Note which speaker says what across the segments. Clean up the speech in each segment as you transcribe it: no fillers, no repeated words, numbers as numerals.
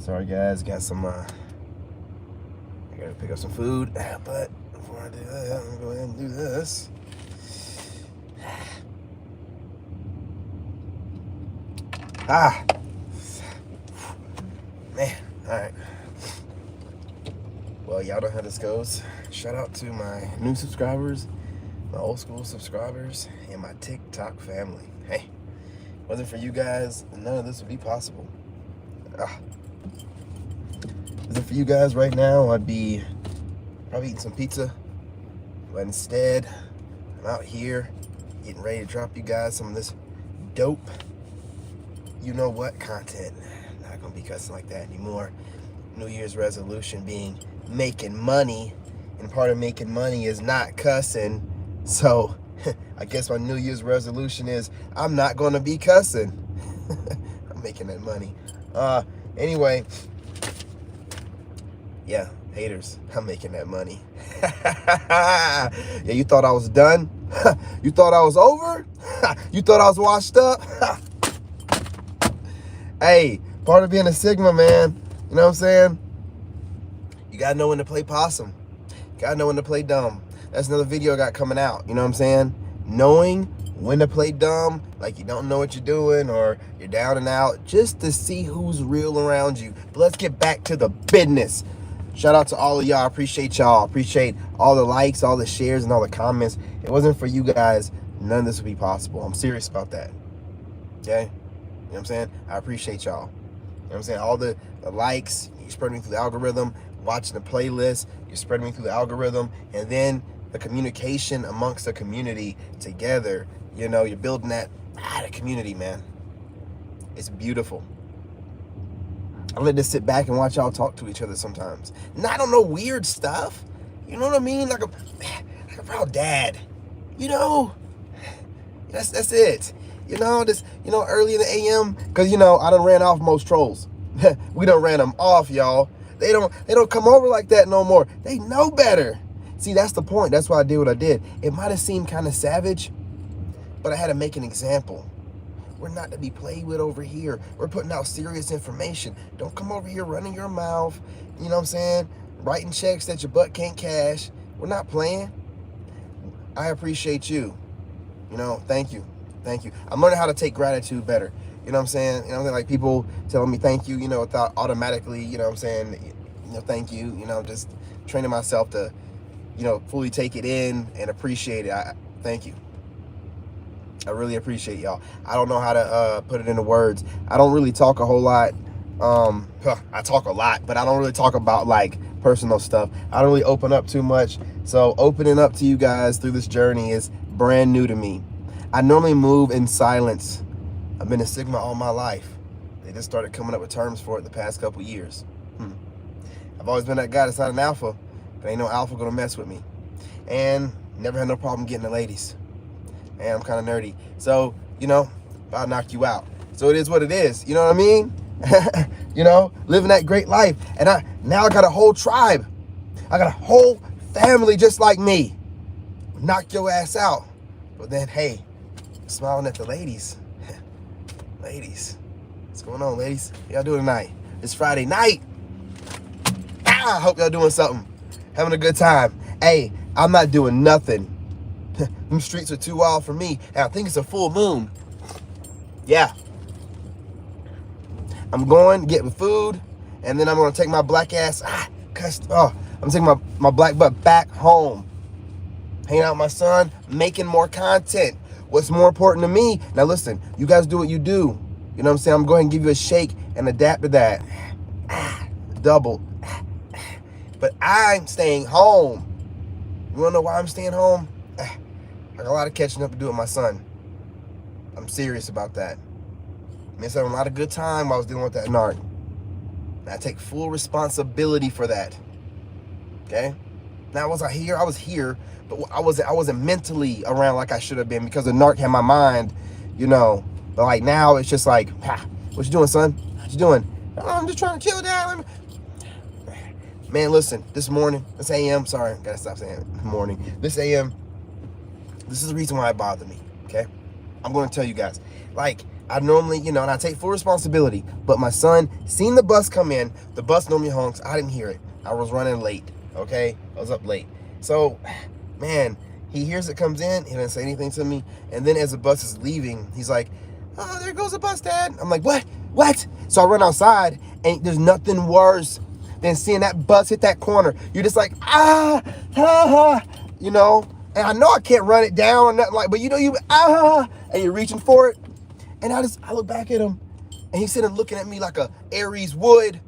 Speaker 1: Sorry guys, got some I gotta pick up some food, but before I do that, I'm gonna go ahead and do this. Man, alright. Well, y'all know how this goes. Shout out to my new subscribers, my old school subscribers, and my TikTok family. Hey, wasn't for you guys, none of this would be possible. Wasn't for you guys right now, I'd be probably eating some pizza. But instead, I'm out here getting ready to drop you guys some of this dope, you know what, content. Not gonna be cussing like that anymore. New Year's resolution being making money, and part of making money is not cussing. So I guess my New Year's resolution is I'm not gonna be cussing. I'm making that money. Anyway, yeah, haters, I'm making that money. Yeah, you thought I was done? You thought I was over? You thought I was washed up? Hey, part of being a Sigma, man, you know what I'm saying? You gotta know when to play possum. You gotta know when to play dumb. That's another video I got coming out, you know what I'm saying? Knowing when to play dumb, like you don't know what you're doing or you're down and out, just to see who's real around you. But let's get back to the business. Shout out to all of y'all. Appreciate y'all. Appreciate all the likes, all the shares, and all the comments. It wasn't for you guys, none of this would be possible. I'm serious about that. Okay? You know what I'm saying? I appreciate y'all. You know what I'm saying? All the likes, you spread me through the algorithm, watching the playlist, you're spreading me through the algorithm, and then the communication amongst the community together. You know, you're building that community, man. It's beautiful. I let this sit back and watch y'all talk to each other sometimes. Not on no weird stuff. You know what I mean? Like a proud dad. You know? That's it. You know, this, you know, early in the AM, because you know, I done ran off most trolls. We done ran them off, y'all. They don't come over like that no more. They know better. See, that's the point. That's why I did what I did. It might have seemed kind of savage, but I had to make an example. We're not to be played with over here. We're putting out serious information. Don't come over here running your mouth, you know what I'm saying? Writing checks that your butt can't cash. We're not playing. I appreciate you. You know, thank you. Thank you. I'm learning how to take gratitude better. You know what I'm saying? You know, like people telling me thank you, you know, without automatically, you know what I'm saying? You know, thank you. You know, just training myself to, you know, fully take it in and appreciate it. Thank you. I really appreciate y'all. I don't know how to put it into words. I don't really talk a whole lot. I talk a lot, but I don't really talk about like personal stuff. I don't really open up too much. So opening up to you guys through this journey is brand new to me. I normally move in silence. I've been a Sigma all my life. They just started coming up with terms for it the past couple years. I've always been that guy that's not an alpha, but ain't no alpha gonna mess with me. And never had no problem getting the ladies. And I'm kind of nerdy. So, you know, I'll knock you out. So it is what it is. You know what I mean? You know, living that great life. And now I got a whole tribe. I got a whole family just like me. Knock your ass out. But then, hey, smiling at the ladies. Ladies, what's going on, ladies? How y'all doing tonight? It's Friday night. I hope y'all doing something. Having a good time. Hey, I'm not doing nothing. Them streets are too wild for me. And I think it's a full moon. Yeah. I'm going, getting food, and then I'm going to take my black ass, I'm taking my black butt back home. Hanging out with my son, making more content. What's more important to me? Now listen, you guys do what you do. You know what I'm saying? I'm going to give you a shake and adapt to that. Double. But I'm staying home. You want to know why I'm staying home? I got a lot of catching up to do with my son. I'm serious about that. Missed out on a lot of good time while I was dealing with that narc. And I take full responsibility for that. Okay? Now, was I here? I was here, but I wasn't mentally around like I should have been because the narc had my mind, you know. But like now, it's just like, what you doing, son? What you doing? Oh, I'm just trying to chill down. Man, listen, this morning, this AM, sorry, gotta stop saying morning. This AM, this is the reason why it bothered me, okay? I'm gonna tell you guys. Like, I normally, and I take full responsibility. But my son seen the bus come in. The bus normally honks. I didn't hear it. I was running late, okay? I was up late. So, man, he hears it comes in. He didn't say anything to me. And then as the bus is leaving, he's like, oh, there goes the bus, Dad. I'm like, what? What? So I run outside, and there's nothing worse than seeing that bus hit that corner. You're just like, and I know I can't run it down or nothing but and you're reaching for it. And I look back at him, and he's sitting looking at me like a Aries would.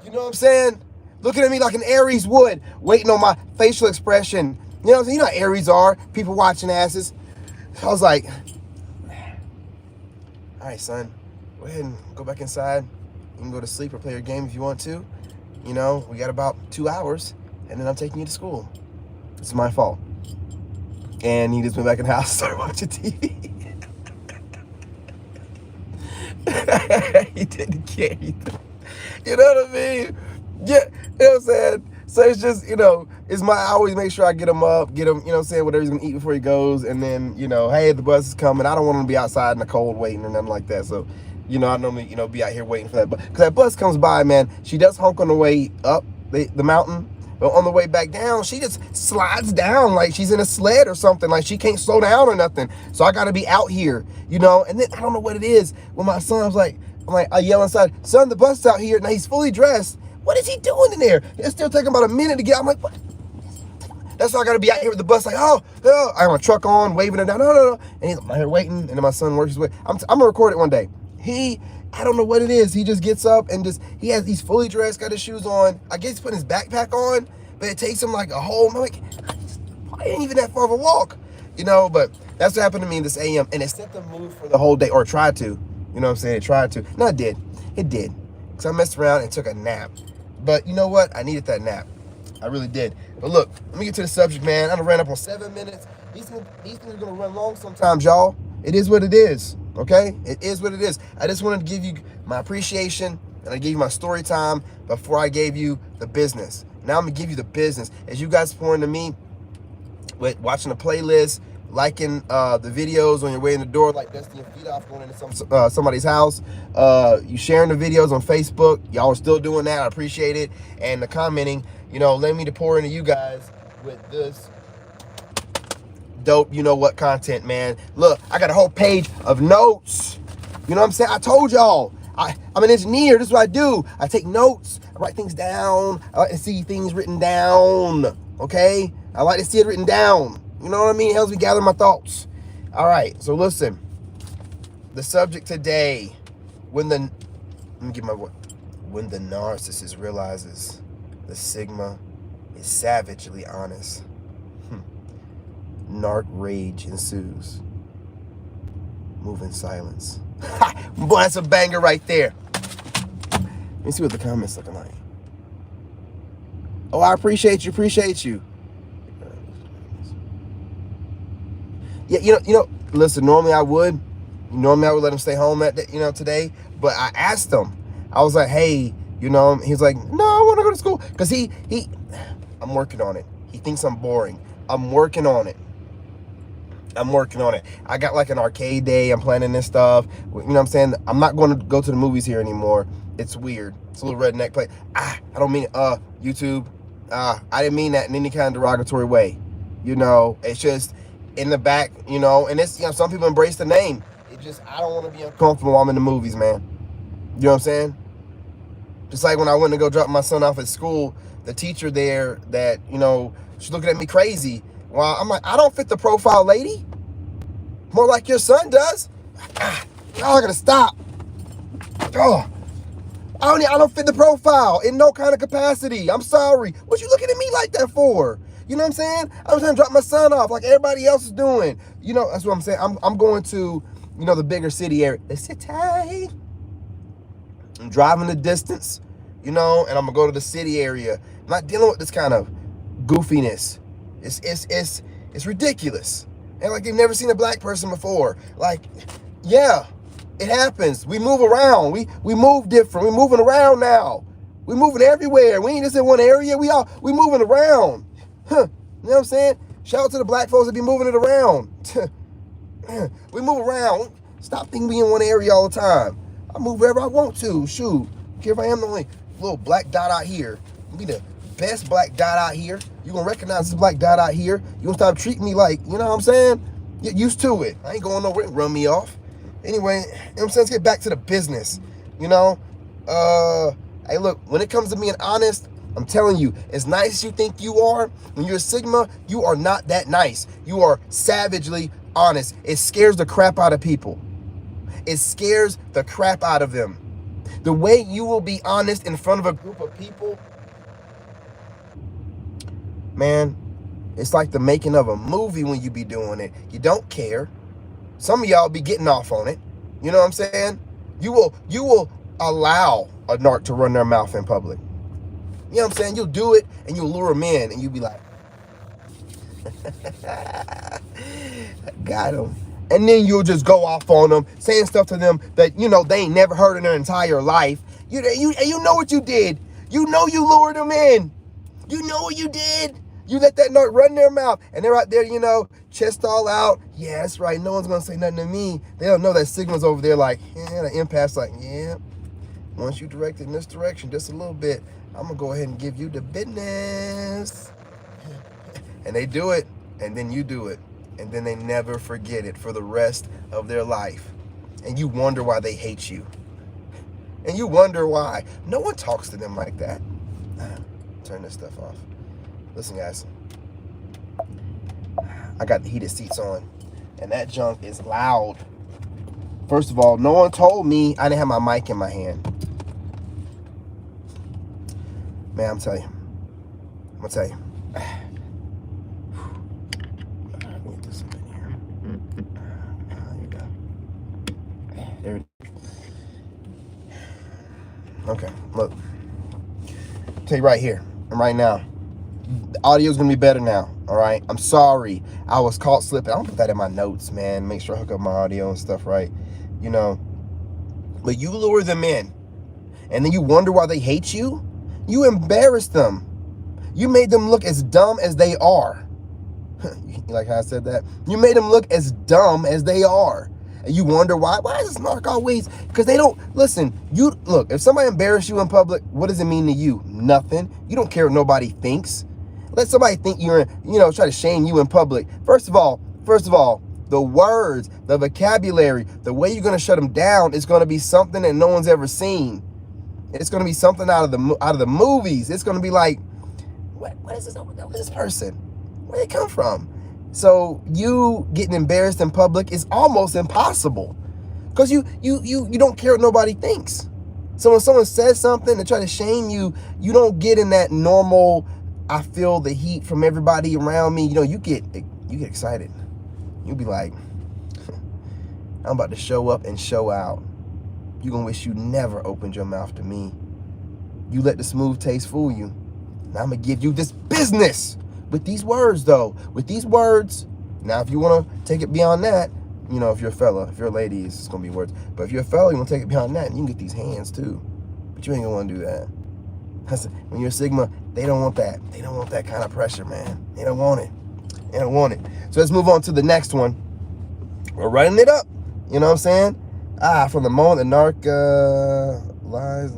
Speaker 1: You know what I'm saying? Looking at me like an Aries would, waiting on my facial expression. You know what I'm saying? You know how Aries are, people watching asses. So I was like, all right, son, go ahead and go back inside. You can go to sleep or play your game if you want to. We got about 2 hours, and then I'm taking you to school. It's my fault. And he just went back in the house and started watching TV. He didn't care either. You know what I mean? Yeah, you know what I'm saying? So it's just, I always make sure I get him up, whatever he's gonna eat before he goes, and then, hey, the bus is coming. I don't want him to be outside in the cold waiting or nothing like that. So, I normally, be out here waiting for that. But because that bus comes by, man, she does honk on the way up the mountain, but on the way back down, she just slides down like she's in a sled or something. Like she can't slow down or nothing. So I gotta be out here, and then I don't know what it is. When my son was I yell inside, son, the bus is out here. Now he's fully dressed. What is he doing in there? It's still taking about a minute to get out. I'm like, what? That's why I gotta be out here with the bus, like, oh, I have my truck on, waving it down, no. And he's out here waiting, and then my son works his way. I'm gonna record it one day. I don't know what it is. He just gets up and he's fully dressed, got his shoes on. I guess he's putting his backpack on, but it takes him like a whole, I'm like, I ain't even that far of a walk, but that's what happened to me this AM, and it set the mood for the whole day, or tried to, you know what I'm saying? It tried to. No, it did, because I messed around and took a nap. But you know what? I needed that nap. I really did. But look, let me get to the subject, man. I done ran up on 7 minutes. These things are going to run long sometimes, y'all. It is what it is, okay? It is what it is. I just wanted to give you my appreciation, and I gave you my story time before I gave you the business. Now I'm going to give you the business. As you guys pour into me with watching the playlist, liking the videos on your way in the door, like dusting your feet off, going into somebody's house, you sharing the videos on Facebook, y'all are still doing that, I appreciate it, and the commenting, letting me to pour into you guys with this dope, content, man. Look, I got a whole page of notes, you know what I'm saying? I told y'all, I'm an engineer, this is what I do. I take notes, I write things down, I like to see things written down, okay? I like to see it written down. You know what I mean? It helps me gather my thoughts. All right, so listen. The subject today, when the narcissist realizes the Sigma is savagely honest. Narc rage ensues. Move in silence. Boy, that's a banger right there. Let me see what the comments looking like. Oh, I appreciate you. Yeah, listen, normally I would let him stay home today, but I asked him. I was like, hey, he's like, no, I want to go to school. Because I'm working on it. He thinks I'm boring. I'm working on it. I got like an arcade day. I'm planning this stuff. You know what I'm saying? I'm not going to go to the movies here anymore. It's weird. It's a little redneck play. I don't mean YouTube. I didn't mean that in any kind of derogatory way. It's just in the back, and it's, some people embrace the name. It just, I don't want to be uncomfortable while I'm in the movies, man. You know what I'm saying? Just like when I went to go drop my son off at school, the teacher there that, she's looking at me crazy. Well, I'm like, I don't fit the profile, lady. More like your son does. Y'all gotta stop. Oh, I don't fit the profile in no kind of capacity. I'm sorry. What you looking at me like that for? You know what I'm saying? I was trying to drop my son off like everybody else is doing. That's what I'm saying. I'm going to, the bigger city area. The city. I'm driving the distance, and I'm going to go to the city area. I'm not dealing with this kind of goofiness. It's ridiculous. And like they've never seen a black person before. Like, yeah, it happens. We move around. We move different. We're moving around now. We're moving everywhere. We ain't just in one area. We moving around. Huh. You know what I'm saying? Shout out to the black folks that be moving it around. We move around. Stop thinking we in one area all the time. I move wherever I want to. Shoot. Care if I am the only little black dot out here. I'll be the best black dot out here. You gonna recognize this black dot out here. You gonna stop treating me like, you know what I'm saying? Get used to it. I ain't going nowhere and run me off. Anyway, you know what I'm saying? Let's get back to the business. You know? Hey, look, when it comes to being honest, I'm telling you, as nice as you think you are, when you're a Sigma, you are not that nice. You are savagely honest. It scares the crap out of people. It scares the crap out of them. The way you will be honest in front of a group of people, man, it's like the making of a movie when you be doing it. You don't care. Some of y'all be getting off on it. You know what I'm saying? You will allow a narc to run their mouth in public. You know what I'm saying? You'll do it and you'll lure them in and you'll be like, got him. And then you'll just go off on them, saying stuff to them that, you know, they ain't never heard in their entire life. You know what you did. You know you lured them in. You know what you did. You let that narc run their mouth, and they're out there, you know, chest all out. Yeah, that's right. No one's going to say nothing to me. They don't know that Sigma's over there like, yeah, the empath's like, yeah, once you direct it in this direction just a little bit, I'm going to go ahead and give you the business. And they do it, and then you do it. And then they never forget it for the rest of their life. And you wonder why they hate you. And you wonder why. No one talks to them like that. Turn this stuff off. Listen, guys. I got the heated seats on. And that junk is loud. First of all, no one told me I didn't have my mic in my hand. Man, I'm telling you. I'm going to tell you. There it is. Okay, look. I'll tell you right here and right now. The audio's gonna be better now. All right. I'm sorry. I was caught slipping. I'll put that in my notes, man. Make sure I hook up my audio and stuff right. You know. But you lure them in. And then you wonder why they hate you. You embarrassed them. You made them look as dumb as they are. You like how I said that? You made them look as dumb as they are. And you wonder why? Why is this narc always? Because they don't, listen, you, look, if somebody embarrass you in public, what does it mean to you? Nothing. You don't care what nobody thinks. Let somebody think you're, you know, try to shame you in public. First of all, the words, the vocabulary, the way you're going to shut them down is going to be something that no one's ever seen. It's going to be something out of the movies. It's going to be like, what is this person? Where did they come from? So you getting embarrassed in public is almost impossible because you don't care what nobody thinks. So when someone says something to try to shame you, you don't get in that normal, I feel the heat from everybody around me. You know, you get excited. You'll be like, I'm about to show up and show out. You're going to wish you never opened your mouth to me. You let the smooth taste fool you. Now I'm going to give you this business. With these words, though, with these words, now if you want to take it beyond that, you know, if you're a fella, if you're a lady, it's going to be words. But if you're a fella, you want to take it beyond that, and you can get these hands, too. But you ain't going to want to do that. Because when you're a Sigma, they don't want that. They don't want that kind of pressure, man. They don't want it. They don't want it. So let's move on to the next one. We're running it up. You know what I'm saying? From the moment the narc lies,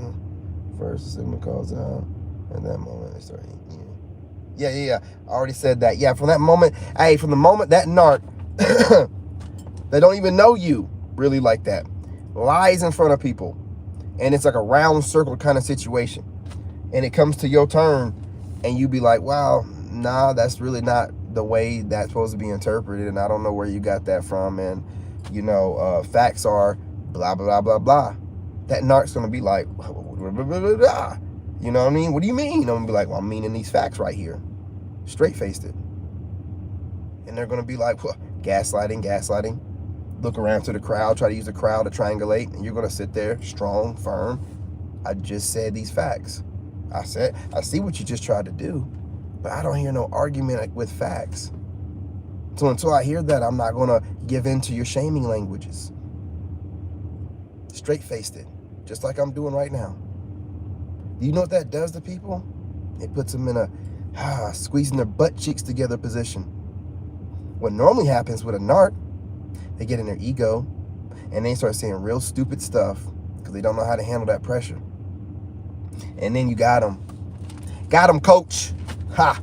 Speaker 1: first the Sigma calls out, at that moment they start eating. Yeah. I already said that. Yeah, from that moment, from the moment that narc, they don't even know you really like that, lies in front of people, and it's like a round circle kind of situation, and it comes to your turn, and you be like, wow, nah, that's really not the way that's supposed to be interpreted, and I don't know where you got that from, and, you know, facts are blah, blah, blah, blah. That narc's going to be like, blah, blah, blah, blah, blah. You know what I mean? What do you mean? I'm going to be like, well, I'm meaning these facts right here. Straight-faced it. And they're going to be like, gaslighting. Look around to the crowd, try to use the crowd to triangulate, and you're going to sit there strong, firm. I just said these facts. I see what you just tried to do, but I don't hear no argument with facts. So until I hear that, I'm not going to give in to your shaming languages. Straight-faced it, just like I'm doing right now. Do you know what that does to people? It puts them in a squeezing their butt cheeks together position. What normally happens with a narc, they get in their ego, and they start saying real stupid stuff because they don't know how to handle that pressure. And then you got them. Got them, coach. Ha!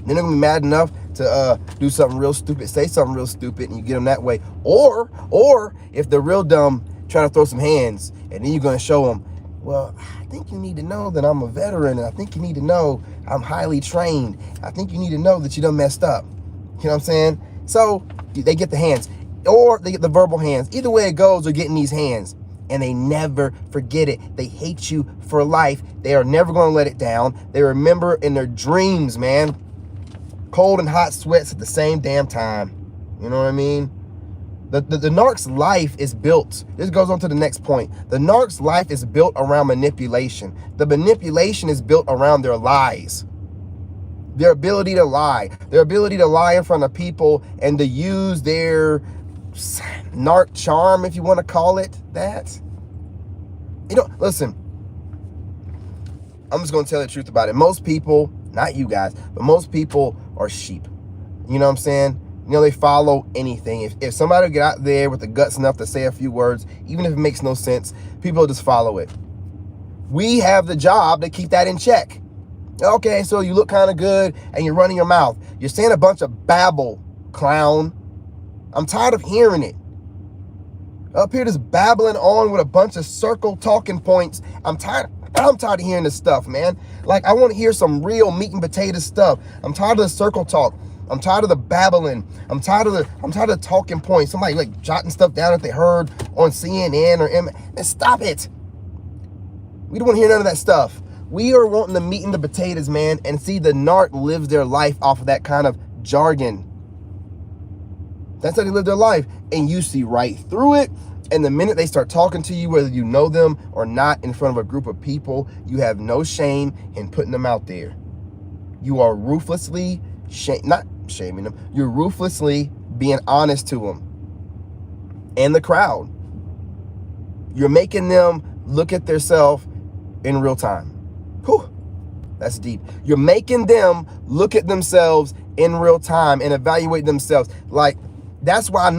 Speaker 1: Then they're going to be mad enough to do something real stupid, say something real stupid, and you get them that way. Or if they're real dumb, try to throw some hands, and then you're going to show them, well, I think you need to know that I'm a veteran, and I think you need to know I'm highly trained. I think you need to know that you done messed up. You know what I'm saying? So they get the hands, or they get the verbal hands. Either way it goes, they're getting these hands, and they never forget it. They hate you for life. They are never going to let it down. They remember in their dreams, man. Cold and hot sweats at the same damn time. You know what I mean? The narc's life is built. This goes on to the next point. The narc's life is built around manipulation. The manipulation is built around their lies. Their ability to lie. Their ability to lie in front of people and to use their narc charm, if you want to call it that. You know, listen. I'm just going to tell the truth about it. Most people, not you guys, but most people are sheep. You know what I'm saying? You know, they follow anything. If somebody get out there with the guts enough to say a few words, even if it makes no sense, people just follow it. We have the job to keep that in check. Okay, so you look kind of good and you're running your mouth. You're saying a bunch of babble, clown. I'm tired of hearing it. Up here just babbling on with a bunch of circle talking points. I'm tired of hearing this stuff, man. Like, I want to hear some real meat and potato stuff. I'm tired of the circle talk. I'm tired of the babbling. I'm tired of the talking points. Somebody like jotting stuff down that they heard on CNN or M. And stop it. We don't want to hear none of that stuff. We are wanting the meat and the potatoes, man. And see, the narc lives their life off of that kind of jargon. That's how they live their life. And you see right through it. And the minute they start talking to you, whether you know them or not, in front of a group of people, you have no shame in putting them out there. You are ruthlessly, not shaming them, you're ruthlessly being honest to them and the crowd. You're making them look at themselves in real time. Whew, that's deep. You're making them look at themselves in real time and evaluate themselves. Like, that's why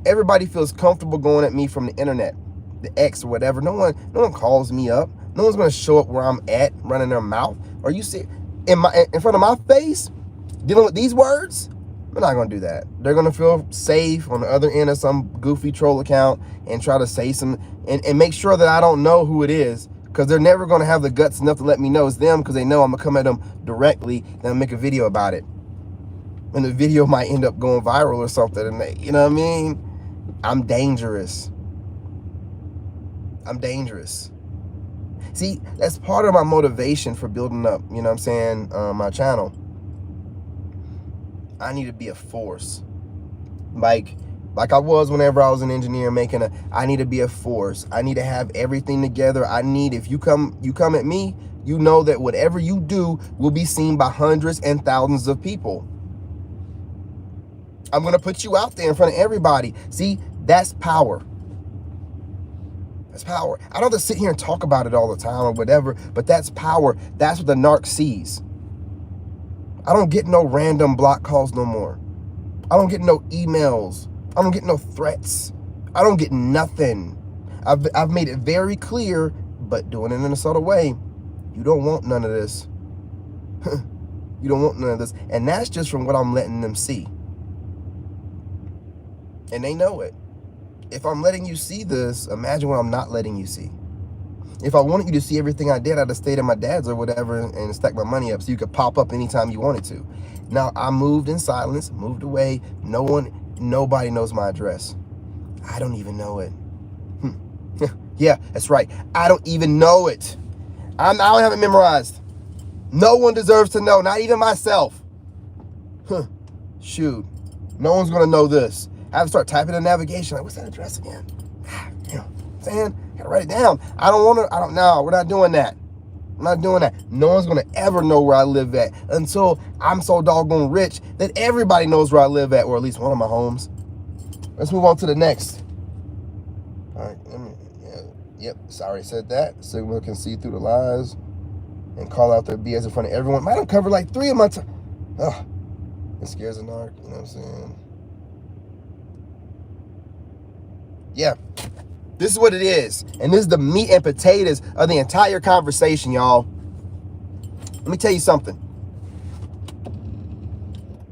Speaker 1: everybody feels comfortable going at me from the internet, the X or whatever. No one calls me up. No one's going to show up where I'm at, running their mouth. Are you see in front of my face, dealing with these words? They're not going to do that. They're going to feel safe on the other end of some goofy troll account and try to say some and make sure that I don't know who it is, because they're never going to have the guts enough to let me know it's them, because they know I'm going to come at them directly and make a video about it. And the video might end up going viral or something. And you know what I mean? I'm dangerous. I'm dangerous. See, that's part of my motivation for building up, you know what I'm saying, my channel. I need to be a force. Like I was whenever I was an engineer I need to be a force. I need to have everything together. If you come at me, you know that whatever you do will be seen by hundreds and thousands of people. I'm going to put you out there in front of everybody. See, that's power. That's power. I don't have to sit here and talk about it all the time or whatever, but that's power. That's what the narc sees. I don't get no random block calls no more. I don't get no emails. I don't get no threats. I don't get nothing. I've made it very clear, but doing it in a subtle way. You don't want none of this. You don't want none of this. And that's just from what I'm letting them see. And they know it. If I'm letting you see this, imagine what I'm not letting you see. If I wanted you to see everything I did, I'd have stayed at my dad's or whatever and stacked my money up so you could pop up anytime you wanted to. Now, I moved in silence, moved away. Nobody knows my address. I don't even know it. Yeah, that's right. I don't even know it. I don't have it memorized. No one deserves to know, not even myself. Shoot. No one's going to know this. I have to start typing in navigation. Like, what's that address again? You know what I'm saying? Gotta write it down. No, we're not doing that. I'm not doing that. No one's gonna ever know where I live at until I'm so doggone rich that everybody knows where I live at, or at least one of my homes. Let's move on to the next. All right, yep, sorry, said that. Sigma can see through the lies and call out their BS in front of everyone. Might have covered like 3 of my time. Ugh, it scares a narc, you know what I'm saying? Yeah. This is what it is. And this is the meat and potatoes of the entire conversation, y'all. Let me tell you something.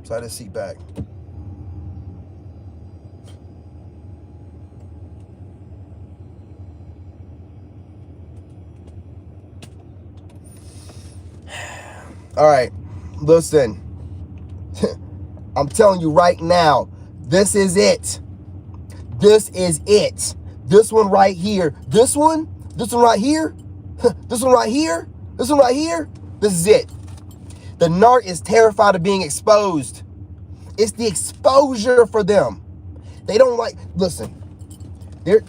Speaker 1: Slide this seat back. All right, listen. I'm telling you right now, this is it. This is it. This one right here. This one right here. This one right here. This one right here. This is it. The narc is terrified of being exposed. It's the exposure for them. They don't like, listen. They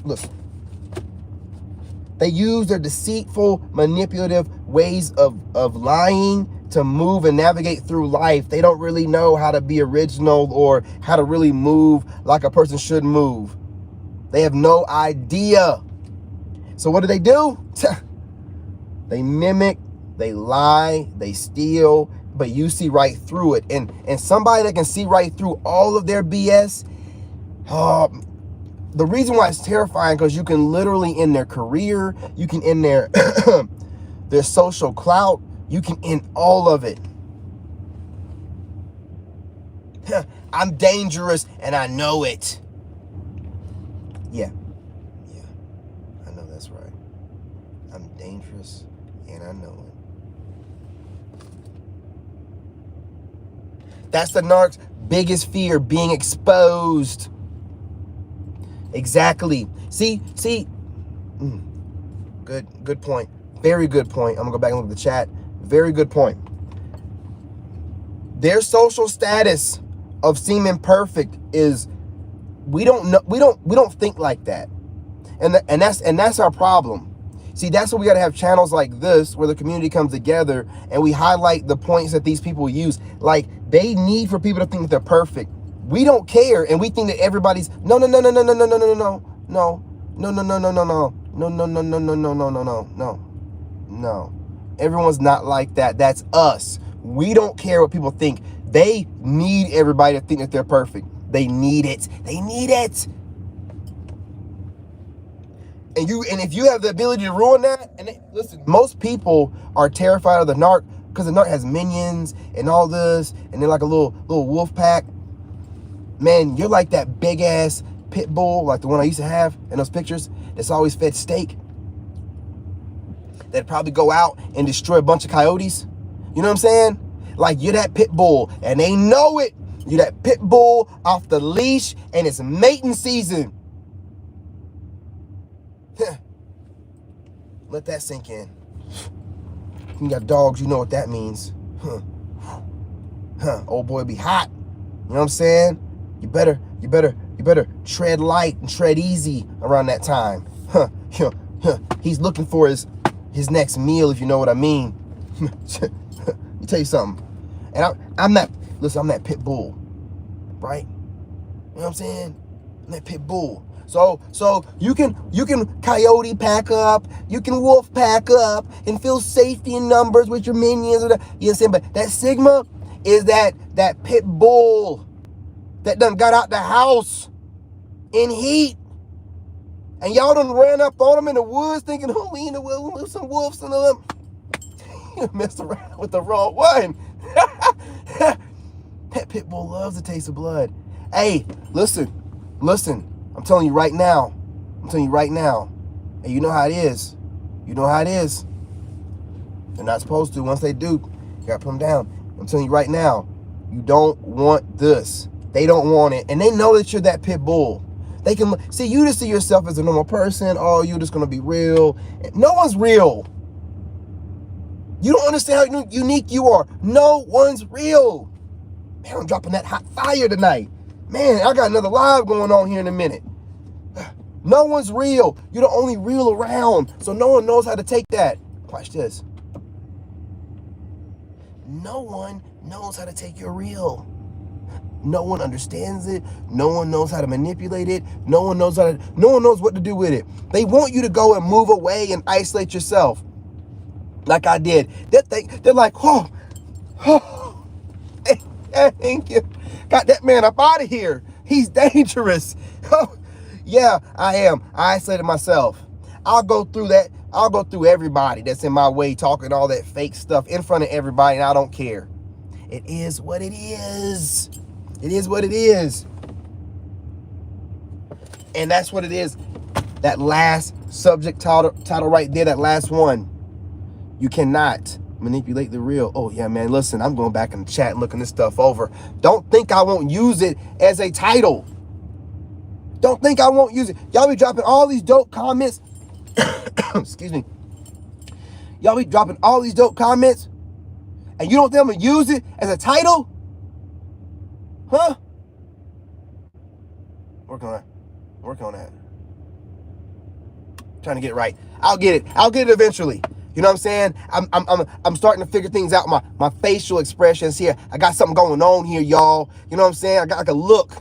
Speaker 1: use their deceitful, manipulative ways of lying to move and navigate through life. They don't really know how to be original or how to really move like a person should move. They have no idea. So what do? They mimic, they lie, they steal, but you see right through it. And somebody that can see right through all of their BS, the reason why it's terrifying, because you can literally end their career, you can end their their social clout, you can end all of it. I'm dangerous and I know it. Yeah, I know that's right. I'm dangerous and I know it. That's the narc's biggest fear, being exposed. Exactly. See. Good point. Very good point. I'm gonna go back and look at the chat. Very good point. Their social status of seeming perfect is, we don't think like that. And that's our problem. See, that's why we gotta have channels like this where the community comes together and we highlight the points that these people use. Like, they need for people to think that they're perfect. We don't care, and we think that everybody's no. Everyone's not like that. That's us. We don't care what people think. They need everybody to think that they're perfect. They need it. They need it. And if you have the ability to ruin that, listen, most people are terrified of the narc because the narc has minions and all this, and they're like a little wolf pack. Man, you're like that big ass pit bull, like the one I used to have in those pictures, that's always fed steak. That'd probably go out and destroy a bunch of coyotes. You know what I'm saying? Like, you're that pit bull, and they know it. You're that pit bull off the leash, and it's mating season. Let that sink in. You got dogs, you know what that means. Old boy be hot. You know what I'm saying? You better tread light and tread easy around that time. He's looking for his next meal, if you know what I mean. Let me tell you something. And I'm that pit bull, right? You know what I'm saying? I'm that pit bull. So you can coyote pack up, you can wolf pack up and feel safety in numbers with your minions. You know what I'm saying? But that Sigma is that pit bull that done got out the house in heat. And y'all done ran up on them in the woods thinking, oh, we in the woods, we'll some wolves and them. You messed around with the wrong one. That pit bull loves the taste of blood. Hey, listen. I'm telling you right now. And you know how it is. They're not supposed to. Once they do, you gotta put them down. I'm telling you right now, you don't want this. They don't want it. And they know that you're that pit bull. They can see you, just see yourself as a normal person. Oh, you're just gonna be real. No one's real. You don't understand how unique you are. No one's real. Man, I'm dropping that hot fire tonight. Man, I got another live going on here in a minute. No one's real. You're the only real around. So no one knows how to take that. Watch this. No one knows how to take your real. No one understands it. No one knows how to manipulate it. No one knows what to do with it. They want you to go and move away and isolate yourself. Like I did. They're like, oh, thank you. Got that man up out of here. He's dangerous. Oh, Yeah, I am. I isolated myself. I'll go through that. I'll go through everybody that's in my way talking all that fake stuff in front of everybody, and I don't care. It is what it is. It is what it is. And that's what it is. That last subject title right there, that last one. You cannot manipulate the real. Oh, yeah, man, listen, I'm going back in the chat and looking this stuff over. Don't think I won't use it as a title. Don't think I won't use it. Y'all be dropping all these dope comments. Excuse me. Y'all be dropping all these dope comments, and you don't think I'm going to use it as a title? Huh? Work on that. Work on that. Trying to get it right. I'll get it. I'll get it eventually. You know what I'm saying? I'm starting to figure things out. My facial expressions here. I got something going on here, y'all. You know what I'm saying? I got like a look.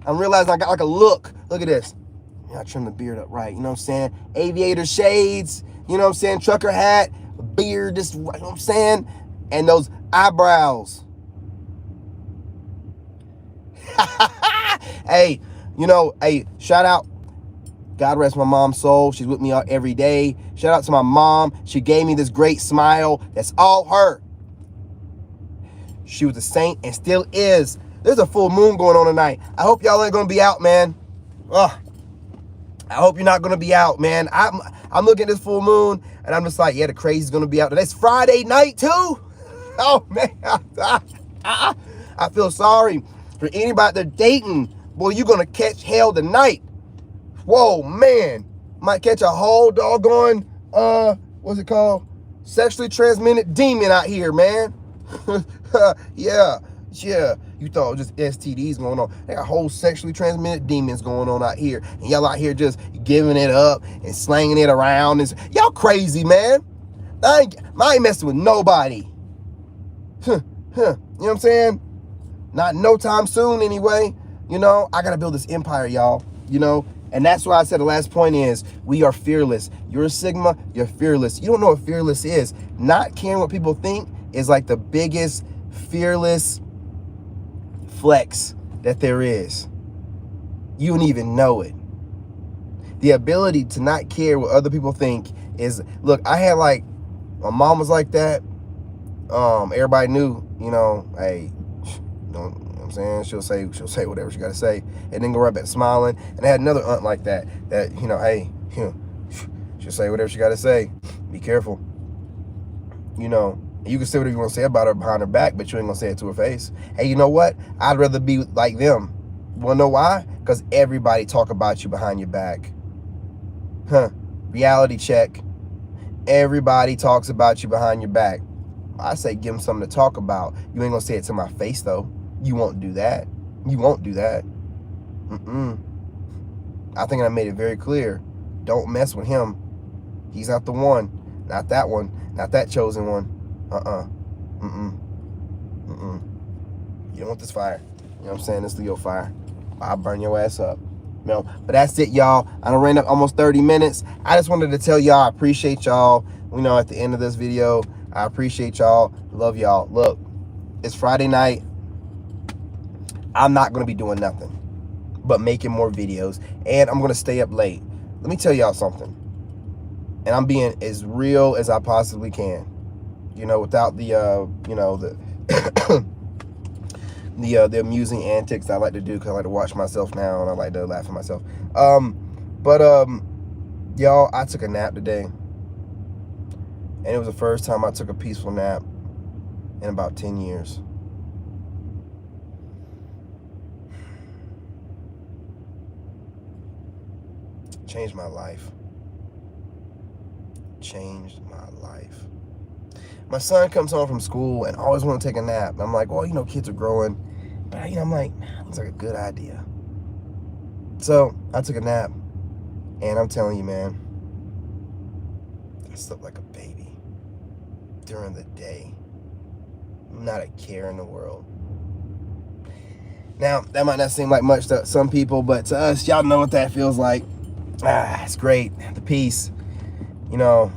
Speaker 1: I'm realizing I got like a look. Look at this. Yeah, I trimmed the beard up right. You know what I'm saying? Aviator shades. You know what I'm saying? Trucker hat. Beard. Just, you know what I'm saying? And those eyebrows. Hey, you know, hey, shout out. God rest my mom's soul. She's with me every day. Shout out to my mom. She gave me this great smile. That's all her. She was a saint and still is. There's a full moon going on tonight. I hope y'all ain't going to be out, man. Ugh. I hope you're not going to be out, man. I'm looking at this full moon, and I'm just like, yeah, the crazy's going to be out. It's Friday night, too. Oh, man. I feel sorry for anybody that's dating. Boy, you're going to catch hell tonight. Whoa, man. Might catch a whole doggone, what's it called? Sexually transmitted demon out here, man. Yeah. You thought just STDs going on. They got whole sexually transmitted demons going on out here. And y'all out here just giving it up and slanging it around. Y'all crazy, man. I ain't messing with nobody. You know what I'm saying? Not no time soon anyway. You know, I got to build this empire, y'all. You know? And that's why I said the last point is we are fearless. You're a Sigma, you're fearless. You don't know what fearless is. Not caring what people think is like the biggest fearless flex that there is. You don't even know it. The ability to not care what other people think is, look, I had like, my mom was like that. Everybody knew, you know, hey, I'm saying she'll say whatever she got to say and then go right back smiling. And I had another aunt like that you know, hey, you know, she'll say whatever she got to say. Be careful. You know, you can say whatever you want to say about her behind her back, but you ain't gonna say it to her face. Hey, you know what? I'd rather be like them. You wanna know why? Because everybody talk about you behind your back. Reality check. Everybody talks about you behind your back. I say give them something to talk about. You ain't gonna say it to my face though. You won't do that. You won't do that. I think I made it very clear. Don't mess with him. He's not the one. Not that one. Not that chosen one. You don't want this fire. You know what I'm saying? This Leo fire. I'll burn your ass up. You know, but that's it, y'all. I done ran up almost 30 minutes. I just wanted to tell y'all I appreciate y'all. You know, at the end of this video, I appreciate y'all. Love y'all. Look, it's Friday night. I'm not going to be doing nothing but making more videos, and I'm going to stay up late. Let me tell y'all something, and I'm being as real as I possibly can, you know, without the you know, the the amusing antics I like to do, because I like to watch myself now and I like to laugh at myself. Y'all, I took a nap today, and it was the first time I took a peaceful nap in about 10 years. Changed my life. Changed my life. My son comes home from school and always want to take a nap. I'm like, well, you know, kids are growing. But, you know, I'm like, it's like a good idea. So I took a nap, and I'm telling you, man, I slept like a baby during the day. Not a care in the world. Now, that might not seem like much to some people, but to us, y'all know what that feels like. It's great. The peace. You know,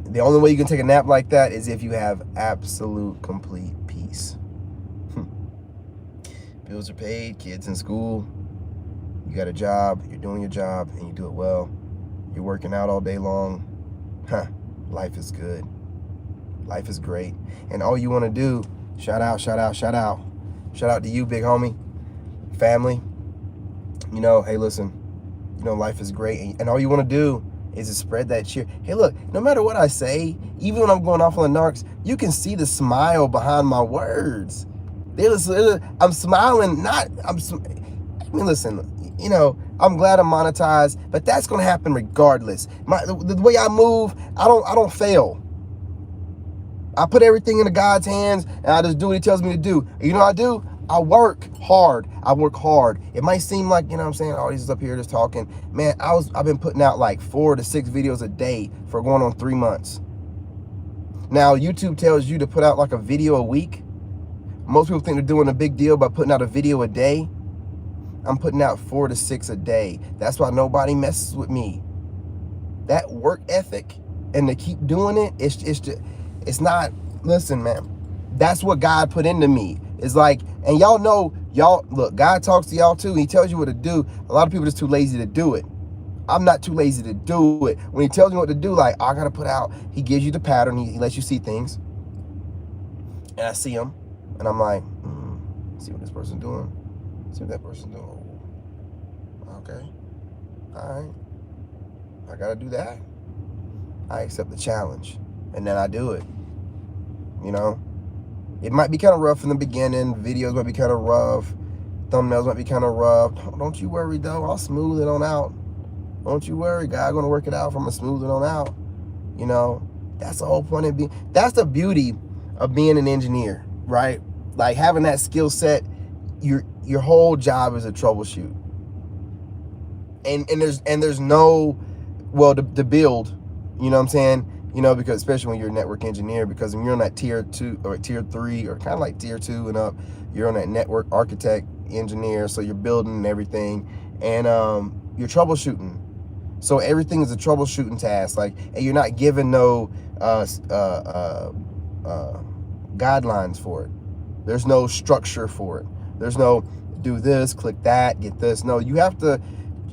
Speaker 1: the only way you can take a nap like that is if you have absolute, complete peace. Bills are paid, kids in school. You got a job, you're doing your job, and you do it well. You're working out all day long. Life is good. Life is great. And all you want to do, shout out to you, big homie, family. You know, hey, listen, you know, life is great. And all you want to do is to spread that cheer. Hey, look, no matter what I say, even when I'm going off on the narcs, you can see the smile behind my words. I'm smiling, I mean, listen, you know, I'm glad I'm monetized, but that's going to happen regardless. The way I move, I don't fail. I put everything into God's hands, and I just do what he tells me to do. And you know what I do? I work hard. It might seem like, you know what I'm saying, oh, he's up here just talking. Man, I've been putting out like 4 to 6 videos a day for going on 3 months. Now, YouTube tells you to put out like a video a week. Most people think they're doing a big deal by putting out a video a day. I'm putting out 4 to 6 a day. That's why nobody messes with me. That work ethic and to keep doing it, it's not, listen, man, that's what God put into me. It's like, and y'all know, look, God talks to y'all too. He tells you what to do. A lot of people are just too lazy to do it. I'm not too lazy to do it. When he tells me what to do, like, I got to put out, he gives you the pattern. He lets you see things. And I see them. And I'm like, see what this person's doing. See what that person's doing. Okay. All right. I got to do that. I accept the challenge. And then I do it. You know? It might be kind of rough in the beginning. Videos might be kind of rough. Thumbnails might be kind of rough. Don't you worry, though. I'll smooth it on out. Don't you worry. God's going to work it out from a smooth it on out. You know? That's the whole point of being. That's the beauty of being an engineer, right? Like having that skill set. Your whole job is a troubleshoot. And there's no, well, to build, you know what I'm saying? You know, because especially when you're a network engineer, because when you're on that tier 2 or tier 3 or kind of like tier 2 and up, you're on that network architect engineer. So you're building and everything, and you're troubleshooting. So everything is a troubleshooting task. Like, and you're not given no guidelines for it. There's no structure for it. There's no do this, click that, get this. No, you have to,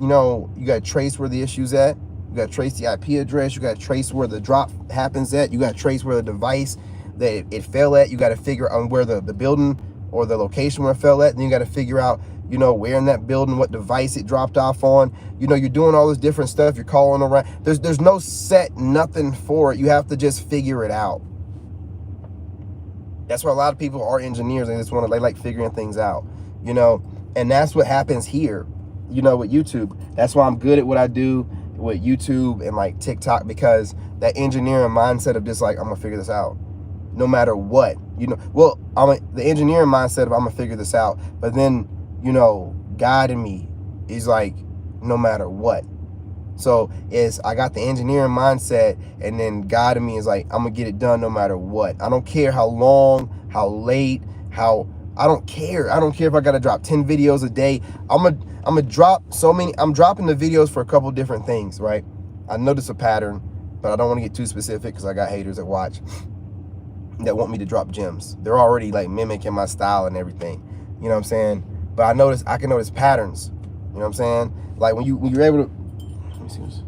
Speaker 1: you know, you got to trace where the issue's at. You got to trace the IP address. You got to trace where the drop happens at. You got to trace where the device that it fell at. You got to figure out where the building or the location where it fell at. Then you got to figure out, you know, where in that building, what device it dropped off on. You know, you're doing all this different stuff. You're calling around. There's no set nothing for it. You have to just figure it out. That's why a lot of people are engineers. They just want to, they like figuring things out, you know, and that's what happens here, you know, with YouTube. That's why I'm good at what I do with YouTube and like TikTok, because that engineering mindset of just like, I'm gonna figure this out no matter what, you know. Well, the engineering mindset of I'm gonna figure this out, but then, you know, God in me is like, no matter what. So I got the engineering mindset, and then God in me is like, I'm gonna get it done no matter what. I don't care how long, how late, I don't care. I don't care if I gotta drop 10 videos a day. I'm gonna drop so many. I'm dropping the videos for a couple different things, right? I notice a pattern, but I don't want to get too specific because I got haters that watch that want me to drop gems. They're already like mimicking my style and everything. You know what I'm saying? But I can notice patterns. You know what I'm saying? Like when you're able to. Let me see this.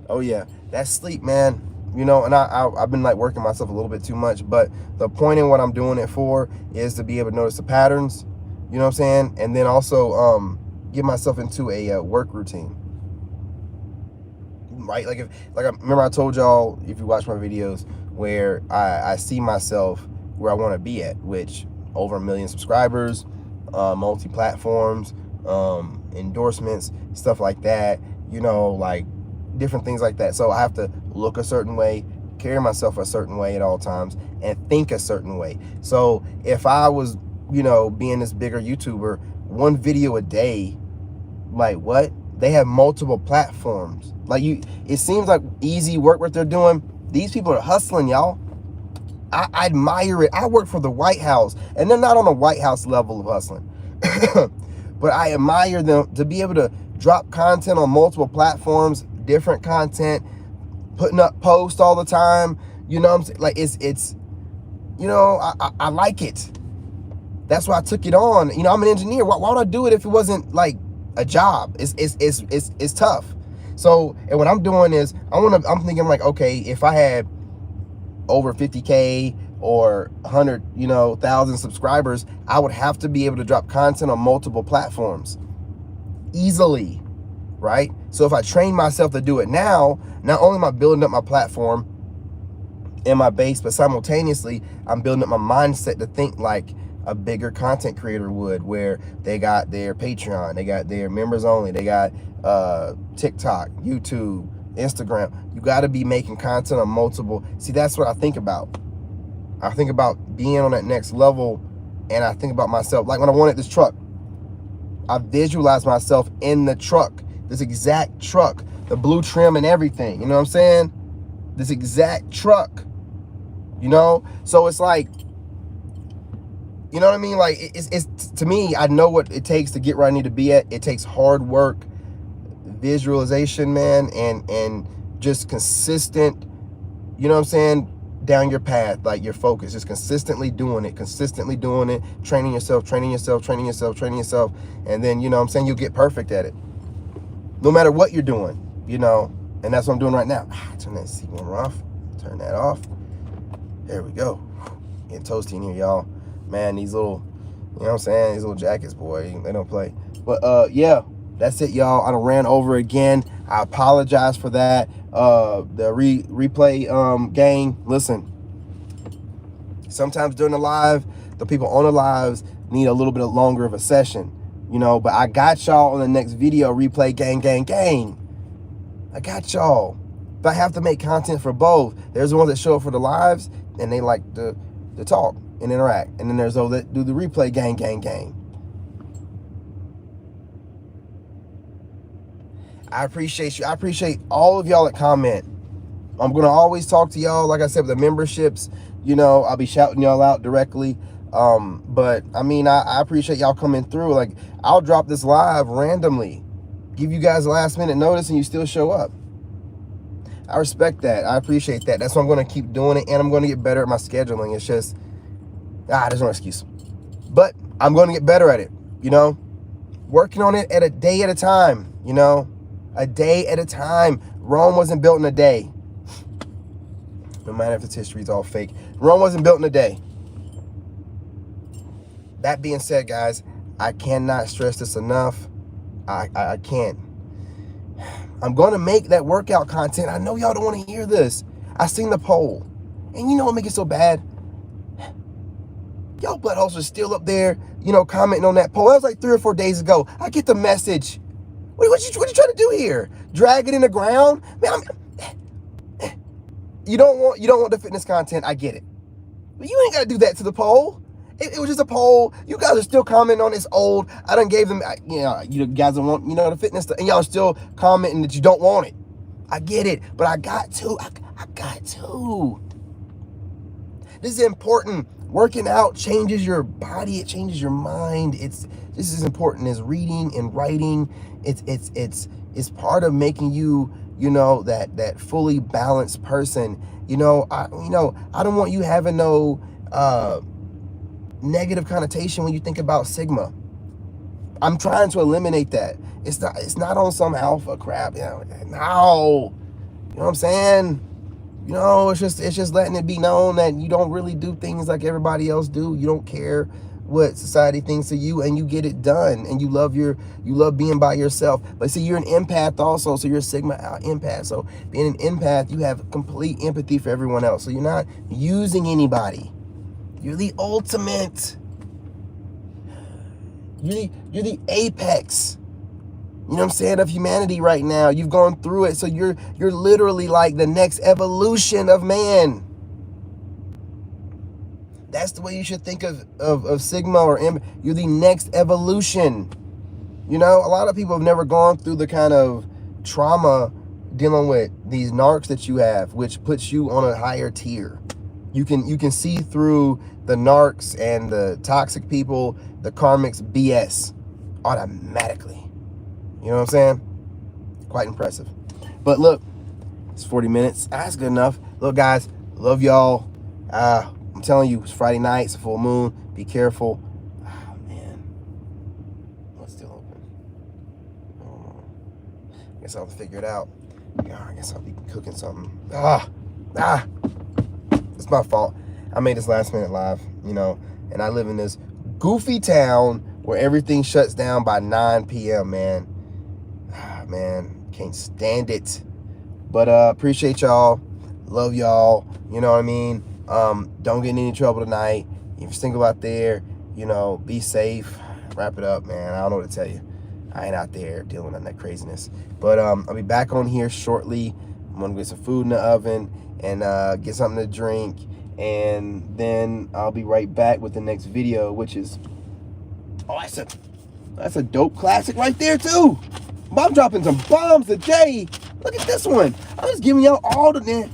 Speaker 1: Oh yeah, that's sleep, man. You know, and I've been like working myself a little bit too much, but the point in what I'm doing it for is to be able to notice the patterns, you know what I'm saying? And then also get myself into a work routine, right? Like remember I told y'all, if you watch my videos, where I see myself where I want to be at, which over 1 million subscribers, multi-platforms, endorsements, stuff like that, you know, like different things like that. So I have to look a certain way, carry myself a certain way at all times, and think a certain way. So if I was, you know, being this bigger YouTuber, 1 video a day, like what? They have multiple platforms. Like it seems like easy work what they're doing. These people are hustling, y'all. I admire it. I work for the White House, and they're not on the White House level of hustling. But I admire them to be able to drop content on multiple platforms, different content, putting up posts all the time. You know what I'm saying? Like it's you know, I like it. That's why I took it on. You know, I'm an engineer. Why would I do it if it wasn't like a job? It's tough. So, and what I'm doing is I'm thinking like, okay, if I had over 50K or 100, you know, 1,000 subscribers, I would have to be able to drop content on multiple platforms easily, right? So if I train myself to do it now, not only am I building up my platform and my base, but simultaneously I'm building up my mindset to think like a bigger content creator would, where they got their Patreon, they got their members only, they got TikTok, YouTube, Instagram. You got to be making content on multiple. See, that's what I think about. I think about being on that next level, and I think about myself. Like when I wanted this truck, I visualized myself in the truck, this exact truck, the blue trim and everything. You know what I'm saying? This exact truck, you know? So it's like, you know what I mean? Like it's to me, I know what it takes to get where I need to be at. It takes hard work, visualization, man, and just consistent, you know what I'm saying, down your path, like your focus, just consistently doing it, training yourself, and then, you know what I'm saying, you'll get perfect at it, no matter what you're doing, you know. And that's what I'm doing right now. Turn that sequence off, turn that off. There we go. Getting toasty in here, y'all. Man, these little, you know what I'm saying, these little jackets, boy, they don't play. But yeah, that's it, y'all. I done ran over again. I apologize for that. The replay gang, listen, sometimes during the live, the people on the lives need a little bit longer of a session, you know, but I got y'all on the next video. Replay gang. I got y'all. But I have to make content for both. There's the ones that show up for the lives and they like to talk and interact. And then there's those that do the replay gang. I appreciate you. I appreciate all of y'all that comment. I'm going to always talk to y'all. Like I said, with the memberships, you know, I'll be shouting y'all out directly. But I mean, I appreciate y'all coming through. Like, I'll drop this live randomly, give you guys a last minute notice, and you still show up. I respect that. I appreciate that. That's why I'm going to keep doing it, and I'm going to get better at my scheduling. It's just, there's no excuse. But I'm going to get better at it, you know, working on it at a day at a time, you know, a day at a time. Rome wasn't built in a day. No matter if its history is all fake. Rome wasn't built in a day. That being said, guys, I cannot stress this enough. I can't. I'm going to make that workout content. I know y'all don't want to hear this. I seen the poll. And you know what makes it so bad? Y'all buttholes are still up there, you know, commenting on that poll. That was like 3 or 4 days ago. I get the message. What you trying to do here? Drag it in the ground? Man, you don't want the fitness content. I get it. But you ain't got to do that to the poll. It was just a poll. You guys are still commenting on this old. I done gave them, you know, you guys don't want, you know, the fitness stuff, and y'all are still commenting that you don't want it. I get it, but I got to. I got to. This is important. Working out changes your body. It changes your mind. It's just as important as reading and writing. It's part of making you, you know, that fully balanced person. You know, I don't want you having no negative connotation when you think about Sigma. I'm trying to eliminate that. It's not on some alpha crap. You know, no. You know what I'm saying? You know, it's just letting it be known that you don't really do things like everybody else do. You don't care what society thinks of you, and you get it done, and you love being by yourself. But see, you're an empath also, so you're a Sigma empath. So being an empath, you have complete empathy for everyone else. So you're not using anybody. You're the ultimate. You're the apex. You know what I'm saying, of humanity right now. You've gone through it, so you're literally like the next evolution of man. That's the way you should think of Sigma or M. You're the next evolution. You know, a lot of people have never gone through the kind of trauma dealing with these narcs that you have, which puts you on a higher tier. You can see through the narcs and the toxic people, the karmics BS automatically. You know what I'm saying? Quite impressive. But look, it's 40 minutes. That's good enough. Look, guys, love y'all. I'm telling you, it's Friday night, it's a full moon. Be careful. Oh, man. What's still open? Oh, I guess I'll have to figure it out. Yeah, I guess I'll be cooking something. It's my fault. I made this last minute live, you know, and I live in this goofy town where everything shuts down by 9 p.m., man. Man, can't stand it. But appreciate y'all. Love y'all. You know what I mean? Don't get in any trouble tonight. If you're single out there, you know, be safe. Wrap it up, man. I don't know what to tell you. I ain't out there dealing with that craziness. But I'll be back on here shortly. I'm gonna get some food in the oven and get something to drink. And then I'll be right back with the next video, which is, oh, that's a dope classic right there too. I'm dropping some bombs today. Look at this one. I'm just giving y'all all the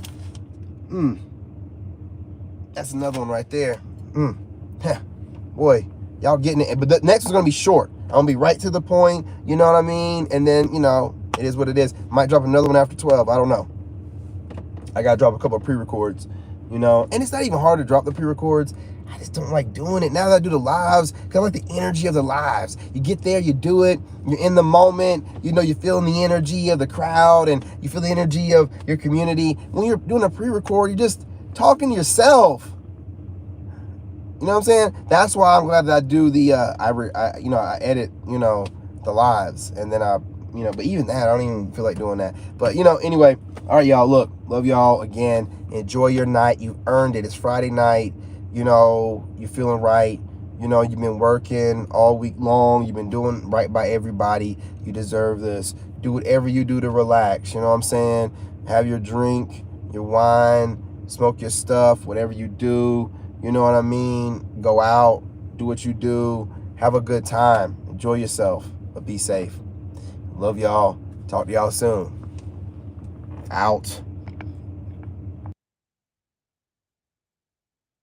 Speaker 1: That's another one right there. Boy, y'all getting it. But the next one's gonna be short. I'm gonna be right to the point, you know what I mean? And then, you know, it is what it is. Might drop another one after 12, I don't know. I gotta drop a couple of pre-records, you know? And it's not even hard to drop the pre-records. I just don't like doing it. Now that I do the lives, because I like the energy of the lives. You get there, you do it, you're in the moment, you know, you're feeling the energy of the crowd and you feel the energy of your community. When you're doing a pre-record, you're just talking to yourself. You know what I'm saying? That's why I'm glad that I do the, I edit, you know, the lives. And then you know, but even that, I don't even feel like doing that. But, you know, anyway, all right, y'all, look, love y'all again. Enjoy your night. You earned it. It's Friday night. You know, you're feeling right. You know, you've been working all week long. You've been doing right by everybody. You deserve this. Do whatever you do to relax. You know what I'm saying? Have your drink, your wine, smoke your stuff, whatever you do. You know what I mean? Go out, do what you do. Have a good time. Enjoy yourself, but be safe. Love y'all. Talk to y'all soon. Out.